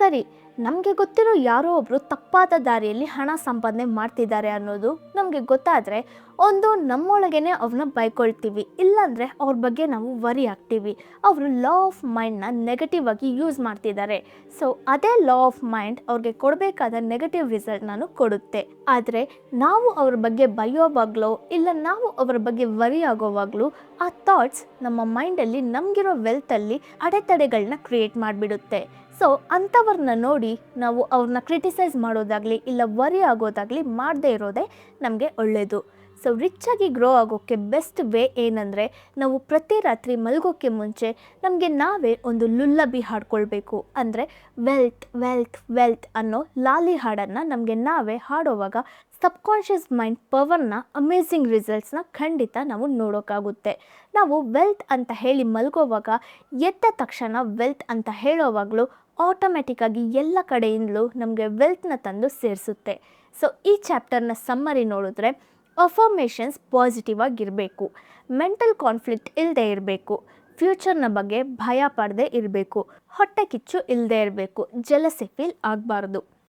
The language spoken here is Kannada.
ಸರಿ, ನಮಗೆ ಗೊತ್ತಿರೋ ಯಾರೋ ಒಬ್ಬರು ತಪ್ಪಾದ ದಾರಿಯಲ್ಲಿ ಹಣ ಸಂಪಾದನೆ ಮಾಡ್ತಿದ್ದಾರೆ ಅನ್ನೋದು ನಮಗೆ ಗೊತ್ತಾದರೆ ಒಂದು ನಮ್ಮೊಳಗೇನೆ ಅವ್ರನ್ನ ಬೈಕೊಳ್ತೀವಿ, ಇಲ್ಲಾಂದರೆ ಅವ್ರ ಬಗ್ಗೆ ನಾವು ವರಿ ಆಗ್ತೀವಿ. ಅವರು ಲಾ ಆಫ್ ಮೈಂಡ್ನ ನೆಗೆಟಿವ್ ಆಗಿ ಯೂಸ್ ಮಾಡ್ತಿದ್ದಾರೆ. ಸೊ ಅದೇ ಲಾ ಆಫ್ ಮೈಂಡ್ ಅವ್ರಿಗೆ ಕೊಡಬೇಕಾದ ನೆಗೆಟಿವ್ ರಿಸಲ್ಟ್ನೂ ಕೊಡುತ್ತೆ. ಆದರೆ ನಾವು ಅವ್ರ ಬಗ್ಗೆ ಬೈಯೋವಾಗಲೋ ಇಲ್ಲ ನಾವು ಅವರ ಬಗ್ಗೆ ವರಿ ಆಗೋವಾಗಲೂ ಆ ಥಾಟ್ಸ್ ನಮ್ಮ ಮೈಂಡಲ್ಲಿ ನಮಗಿರೋ ವೆಲ್ತಲ್ಲಿ ಅಡೆತಡೆಗಳನ್ನ ಕ್ರಿಯೇಟ್ ಮಾಡಿಬಿಡುತ್ತೆ. ಸೊ ಅಂಥವ್ರನ್ನ ನೋಡಿ ನಾವು ಅವ್ರನ್ನ ಕ್ರಿಟಿಸೈಸ್ ಮಾಡೋದಾಗಲಿ ಇಲ್ಲ ವರಿ ಆಗೋದಾಗಲಿ ಮಾಡದೇ ಇರೋದೇ ನಮಗೆ ಒಳ್ಳೆಯದು. ಸೊ ರಿಚ್ಚಾಗಿ ಗ್ರೋ ಆಗೋಕ್ಕೆ ಬೆಸ್ಟ್ ವೇ ಏನಂದರೆ, ನಾವು ಪ್ರತಿ ರಾತ್ರಿ ಮಲಗೋಕ್ಕೆ ಮುಂಚೆ ನಮಗೆ ನಾವೇ ಒಂದು ಲುಲ್ಲಬಿ ಹಾಡ್ಕೊಳ್ಬೇಕು. ಅಂದರೆ ವೆಲ್ತ್ ವೆಲ್ತ್ ವೆಲ್ತ್ ಅನ್ನೋ ಲಾಲಿ ಹಾಡನ್ನು ನಮಗೆ ನಾವೇ ಹಾಡೋವಾಗ ಸಬ್ಕಾನ್ಷಿಯಸ್ ಮೈಂಡ್ ಪವರ್ನ ಅಮೇಝಿಂಗ್ ರಿಸಲ್ಟ್ಸ್ನ ಖಂಡಿತ ನಾವು ನೋಡೋಕ್ಕಾಗುತ್ತೆ. ನಾವು ವೆಲ್ತ್ ಅಂತ ಹೇಳಿ ಮಲಗೋವಾಗ ಎದ್ದ ತಕ್ಷಣ ವೆಲ್ತ್ ಅಂತ ಹೇಳೋವಾಗಲೂ ಆಟೋಮ್ಯಾಟಿಕ್ಕಾಗಿ ಎಲ್ಲ ಕಡೆಯಿಂದಲೂ ನಮಗೆ ವೆಲ್ತ್ನ ತಂದು ಸೇರಿಸುತ್ತೆ. ಸೊ ಈ ಚಾಪ್ಟರ್ನ ಸಮ್ಮರಿ ನೋಡಿದ್ರೆ, ಅಫರ್ಮೇಷನ್ಸ್ ಪಾಸಿಟಿವ್ ಆಗಿರಬೇಕು, ಮೆಂಟಲ್ ಕಾನ್ಫ್ಲಿಕ್ಟ್ ಇಲ್ಲದೆ ಇರಬೇಕು, ಫ್ಯೂಚರ್ನ ಬಗ್ಗೆ ಭಯ ಪಡದೆ ಇರಬೇಕು, ಹೊಟ್ಟೆ ಕಿಚ್ಚು ಇಲ್ಲದೆ ಇರಬೇಕು, ಜೆಲಸಿ ಫೀಲ್ ಆಗಬಾರ್ದು.